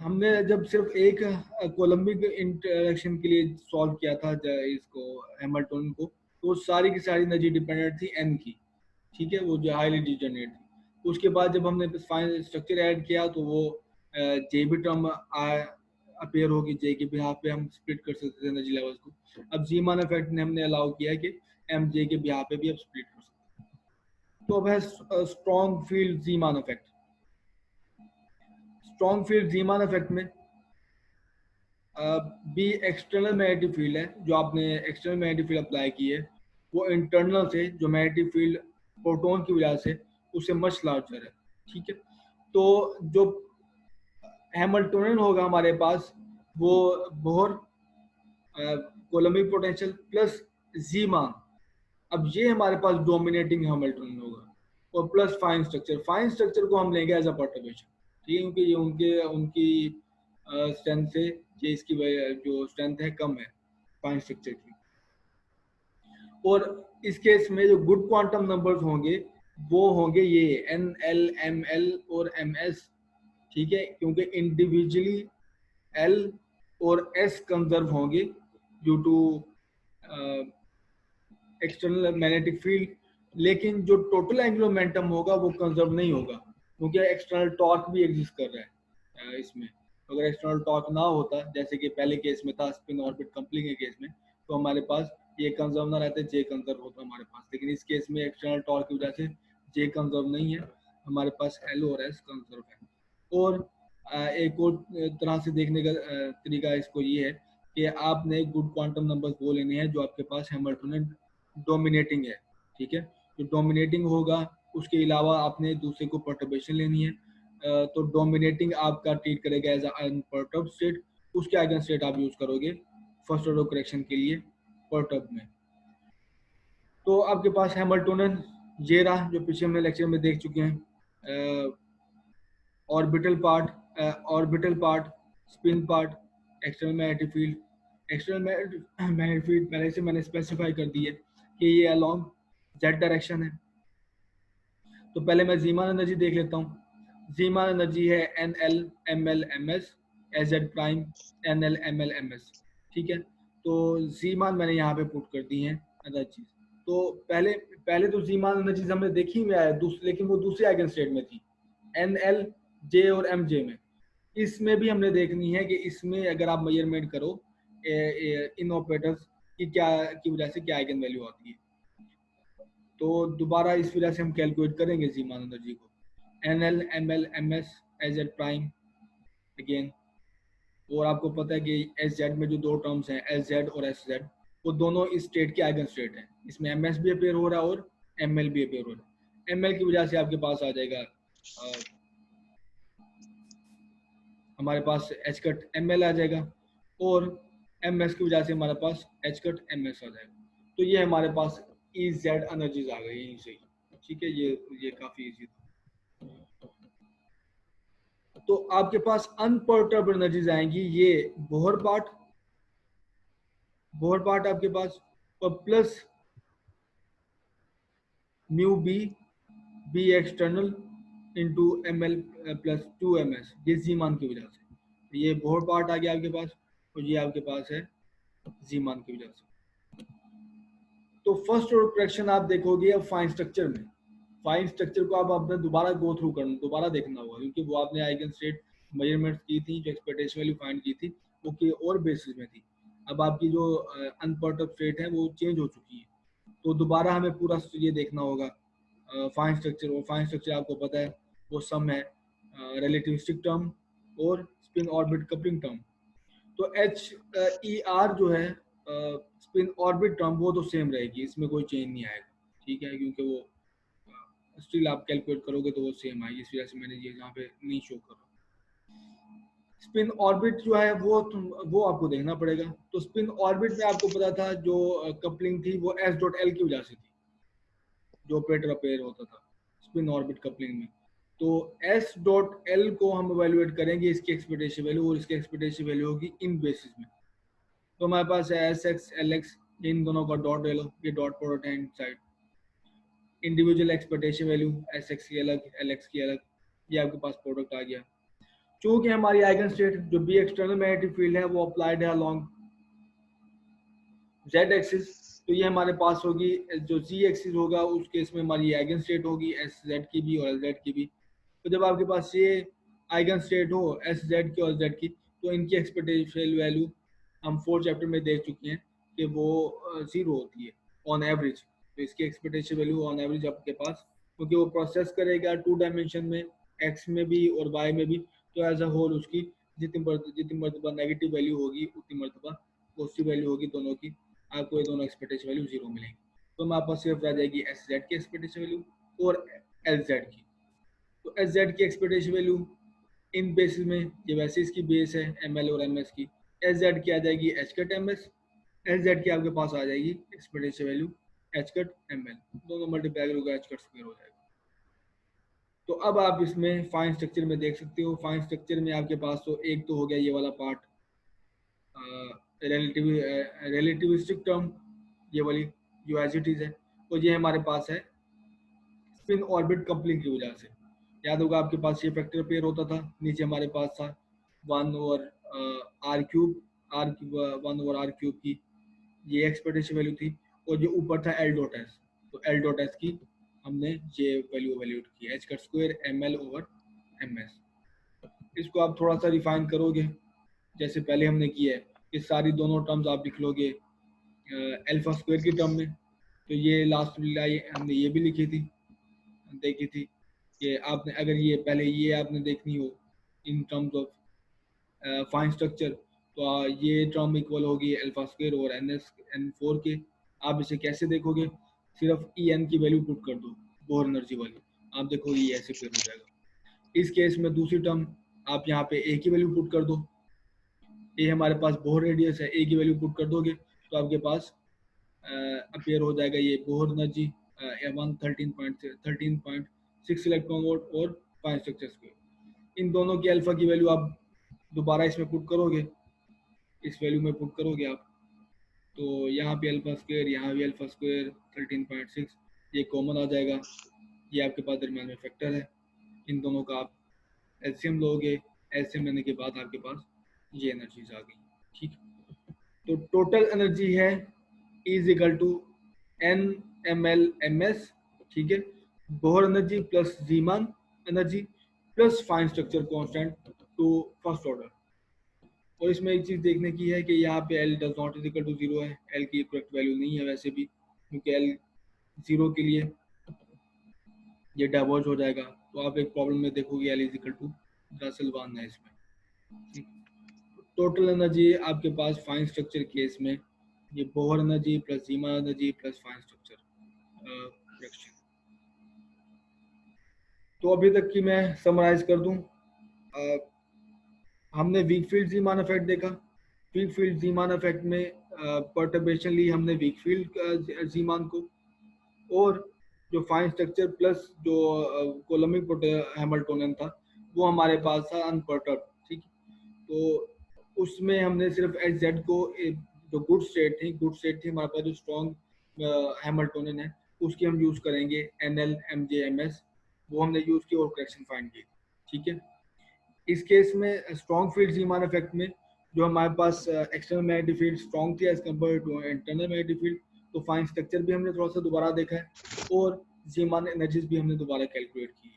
हमने जब सिर्फ एक कोलम्बिक इंटरेक्शन के लिए सॉल्व किया था इसको हैमिल्टन को, तो सारी की सारी एनर्जी डिपेंडेंट थी एन की, ठीक है, वो जो हाईली डिजनरेट थी। उसके बाद जब हमने फाइनल स्ट्रक्चर ऐड किया तो वो जे भी टर्म अपेयर होगी, जे के बिहाफ पे हम स्प्लिट कर सकते थे एनर्जी लेवल्स को। अब जीमान इफेक्ट ने हमने अलाउ किया कि एम जे के बिहाफ पे भी अब स्प्लिट कर सकते हैं। तो अब है strong field Zeeman effect. Strong field Zeeman effect में बी एक्सटर्नल मैग्नेटिक फील्ड है, जो आपने एक्सटर्नल मैग्नेटिक फील्ड अप्लाई की है वो इंटरनल से जो मैग्नेटिक फील्ड प्रोटॉन की वजह से उससे मच लार्जर है, ठीक है। तो जो हैमिल्टोनियन होगा हमारे पास वो Bohr coulombic potential plus Zeeman, अब ये हमारे पास डोमिनेटिंग हैमिल्टोनियन होगा और plus fine structure. Fine structure को हम लेंगे एज अ परटर्बेशन, ठीक है, क्योंकि ये उनके उनकी स्ट्रेंथ से ये इसकी जो स्ट्रेंथ है कम है फाइन स्ट्रक्चर की। और इस केस में जो गुड क्वांटम नंबर्स होंगे वो होंगे ये एन एल एम एल और एम एस, ठीक है, क्योंकि इंडिविजुअली एल और एस कंजर्व होंगे due to external magnetic field, लेकिन जो टोटल एंगुलर मोमेंटम होगा वो कंजर्व नहीं होगा, क्योंकि एक्सटर्नल टॉर्क भी एग्जिस्ट कर रहा है इसमें। अगर एक्सटर्नल टॉर्क ना होता, जैसे कि पहले केस में था स्पिन ऑर्बिट कपलिंग के केस में, तो हमारे पास ये कंजर्व ना रहते, जे कंजर्व होता हमारे पास। लेकिन इस केस में एक्सटर्नल टॉर्क की वजह से जे कंजर्व नहीं है, हमारे पास एल और एस कंजर्व है। और एक और तरह से देखने का तरीका इसको ये है कि आपने गुड क्वांटम नंबर्स वो लेने हैं जो आपके पास हैमिल्टोनियन डोमिनेटिंग है, ठीक है। जो डोमिनेटिंग होगा उसके अलावा आपने दूसरे को परटर्बेशन लेनी है, तो डोमिनेटिंग आपका ट्रीट करेगा एज अनपर्टर्ब्ड स्टेट, उसके आइगन स्टेट आप यूज करोगे फर्स्ट ऑर्डर करेक्शन के लिए परटर्ब में। तो आपके पास हैमिल्टोनियन ये रहा जो पीछे हमने लेक्चर में देख चुके हैं। Orbital part, spin part, external magnetic field. External magnetic field पहले से मैंने स्पेसिफाई कर दी है कि ये अलोंग जेड डायरेक्शन है। तो पहले मैं जीमान एनर्जी देख लेता हूँ। जीमान एनर्जी है N L M L M S S Z prime N L M L M S, ठीक है। तो जीमान मैंने यहाँ पे पुट कर दी है एनर्जी। तो पहले पहले तो जीमान एनर्जीज हमने देखी हुई है, लेकिन वो दूसरे आइगन स्टेट में थी एन एल जे और एम जे में। इसमें भी हमने देखनी है कि इसमें अगर आप मेजरमेंट करो इन ऑपरेटर्स की क्या की वजह से क्या आइगन वैल्यू आती है, तो दोबारा इस वजह से हम कैलकुलेट करेंगे जीमान एनर्जी को N L M L M S S Z prime again. और आपको पता है कि एस जेड में जो दो टर्म्स हैं एस जेड और एस जेड, वो दोनों इस स्टेट के आइगन स्टेट हैं। इसमें एम एस भी अपेयर हो रहा है और एम एल भी अपेयर हो रहा है। एम एल की वजह से आपके पास आ जाएगा हमारे पास एच कट एम एल आ जाएगा, और एम एस की वजह से हमारे पास एच कट एम एस आ जाएगा। तो ये हमारे पास ई जेड एनर्जीज आ गई यहीं से, ठीक है। ये काफी इजी था। तो आपके पास अनपर्टर्ब्ड एनर्जीज आएंगी, ये बोहर पार्ट आपके पास, और plus mu B B external into M L plus 2 ms, ये जीमान की वजह से। ये बोहर पार्ट आ गया आपके पास, और ये आपके पास है जीमान की वजह से। तो फर्स्ट ऑर्डर करेक्शन आप देखोगे अब फाइन स्ट्रक्चर में। फाइन स्ट्रक्चर को आप आपने दोबारा गो थ्रू करना, दोबारा देखना होगा, क्योंकि वो आपने आइगन स्टेट मेजरमेंट्स की थी, जो एक्सपेक्टेशन वैल्यू फाइंड की थी वो की और बेसिस में थी। अब आपकी जो अनपर्टर्ब स्टेट है वो चेंज हो चुकी है, तो दोबारा हमें पूरा ये देखना होगा फाइन स्ट्रक्चर। और फाइन स्ट्रक्चर आपको पता है वो सम है रिलेटिविस्टिक टर्म और स्पिन ऑर्बिट कपलिंग टर्म। तो एच ई आर जो है स्पिन ऑर्बिट टर्म वो तो सेम रहेगी, इसमें कोई चेंज नहीं आएगा, ठीक है, क्योंकि वो स्टिल आप कैलकुलेट करोगे तो वो सेम आएगी। इस वजह से मैंने ये यहाँ पे नहीं शो कर रहा। स्पिन ऑर्बिट जो है वो आपको देखना पड़ेगा। तो स्पिन ऑर्बिट में आपको पता था जो कपलिंग थी वो एस डॉट एल की वजह से थी, जो ऑपरेटर अपेयर होता था स्पिन ऑर्बिट कपलिंग में। तो एस डॉट एल को हम इवेलुएट करेंगे इसकी एक्सपेक्टेशन वैल्यू, और इसकी एक्सपेक्टेशन वैल्यू होगी इन बेसिस में। तो हमारे पास है एस एक्स एल एक्स, इन दोनों का डॉट ले लो, ये डॉट प्रोडक्ट है inside. Individual expectation value S x की अलग एल एक्स की अलग, ये आपके पास प्रोडक्ट आ गया। चूंकि हमारी आइगन स्टेट जो बी एक्सटर्नल मैग्नेटिक फील्ड है वो अप्लाइड है अलोंग जेड एक्सिस, तो ये हमारे पास होगी जो जी एक्सिस होगा उस केस में हमारी आइगन स्टेट होगी एस जेड की भी और एल जेड की भी। तो जब आपके पास ये आइगन स्टेट हो एस जेड की और जेड की, तो इनकी एक्सपेक्टेशन वैल्यू हम 4 चैप्टर में देख चुके हैं कि वो 0 होती है ऑन एवरेज। तो इसकी एक्सपेक्टेशन वैल्यू ऑन एवरेज आपके पास, क्योंकि वो प्रोसेस करेगा 2 डायमेंशन में, एक्स में भी और वाई में भी, तो एज अ होल उसकी जितनी मरतबा नेगेटिव वैल्यू होगी उतनी मरतबा पॉजिटिव वैल्यू होगी दोनों की, आपको ये दोनों एक्सपेक्टेशन वैल्यू 0 मिलेंगी। तो हमारे पास सिर्फ रह जाएगी एस जेड की एक्सपेक्टेशन वैल्यू और एल जेड की। तो एस जेड की एक्सपेक्टेशन वैल्यू इन बेसिस में, ये वैसे इसकी बेस है एम एल और एम एस की, एस जेड की आ जाएगी H cut M S, L Z की आपके पास आ जाएगी expectation value H cut M L, दोनों मल्टीप्लाई करोगे एच कट स्क्वायर हो जाएगा। तो अब आप इसमें फाइन स्ट्रक्चर में देख सकते हो, फाइन स्ट्रक्चर में आपके पास तो एक तो हो गया ये वाला पार्ट रिलेटिविस्टिक टर्म, ये वाली जो एज इट इज है, तो ये हमारे पास है स्पिन ऑर्बिट कपलिंग की वजह से। याद होगा आपके पास ये फैक्टर पेयर होता था, नीचे हमारे पास था 1/r cube, are 1/r cube की ये एक्सपेक्टेशन वैल्यू थी, और जो ऊपर था एल डॉट एस, तो एल डॉट एस की हमने ये वैल्यू वैल्यूट की H cut square M L over M S. इसको आप थोड़ा सा रिफाइन करोगे जैसे पहले हमने किया है कि सारी दोनों टर्म्स आप लिख लोगे अल्फा स्क्वायर की टर्म में। तो ये लास्ट लाइन हमने ये भी लिखी थी, देखी थी कि आपने अगर ये पहले ये आपने देखनी हो in terms of fine structure, तो ये टर्म इक्वल होगी अल्फा स्क्वायर और एन एस एन फोर के। आप इसे कैसे देखोगे, सिर्फ ई एन की वैल्यू पुट कर दो बोर एनर्जी वाली, आप देखोगे ये ऐसे पेयर हो जाएगा। इस केस में दूसरी टर्म आप यहाँ पे ए की वैल्यू पुट कर दो, ए हमारे पास बोर रेडियस है, ए की वैल्यू पुट कर दोगे तो आपके पास अपेयर हो जाएगा ये बोर एनर्जी 13.6 इलेक्ट्रॉन वोल्ट और 5 स्ट्रक्चर स्क्वायर। इन दोनों की अल्फा की वैल्यू आप दोबारा इसमें पुट करोगे, इस वैल्यू में पुट करोगे आप, तो यहाँ पे अल्फा स्क्वायर, यहाँ भी अल्फा स्क्वायर 13.6, ये कॉमन आ जाएगा, ये आपके पास दरम्यान में फैक्टर है। इन दोनों का आप एलसीएम लोगे, एलसीएम लेने के बाद आपके पास ये एनर्जीज आ गई। ठीक, तो टोटल एनर्जी है is equal to N M L M S, ठीक है, Bohr energy plus Zeeman energy plus fine structure constant to first order. और इसमें एक चीज देखने की है कि यहाँ पे L does not is equal to 0 है, एल की करेक्ट वैल्यू नहीं है वैसे भी, क्योंकि एल 0 के लिए ये डाइवर्ज हो जाएगा, तो आप एक प्रॉब्लम में देखोगे एल इज इक्वल टू दरअसल 1 है इसमें। टोटल एनर्जी आपके पास फाइन स्ट्रक्चर केस में ये Bohr energy plus Zeeman energy plus fine structure reaction. तो अभी तक की मैं समराइज कर दूं, हमने वीक फील्ड जीमान इफेक्ट देखा, वीक फील्ड जीमान इफेक्ट में परटर्बेशन ली हमने वीक फील्ड जीमान को, और जो फाइन स्ट्रक्चर प्लस जो कोलमिक हैमिल्टोनियन था वो हमारे पास था अनपर्टर्ब। ठीक, तो उसमें हमने सिर्फ एच जेड को जो गुड स्टेट थी हमारे पास, जो स्ट्रॉन्ग हैमिल्टोनियन है उसकी हम यूज करेंगे N L M J M S, वो हमने यूज की और करेक्शन फाइंड की। ठीक है, इस केस में स्ट्रॉन्ग फील्ड जीमान इफेक्ट में जो हमारे पास एक्सटर्नल मैग्नेटिक फील्ड स्ट्रॉन्ग थी as compared to internal magnetic field, तो फाइन स्ट्रक्चर भी हमने थोड़ा सा दोबारा देखा है और जीमान एनर्जीज भी हमने दोबारा कैलकुलेट की है।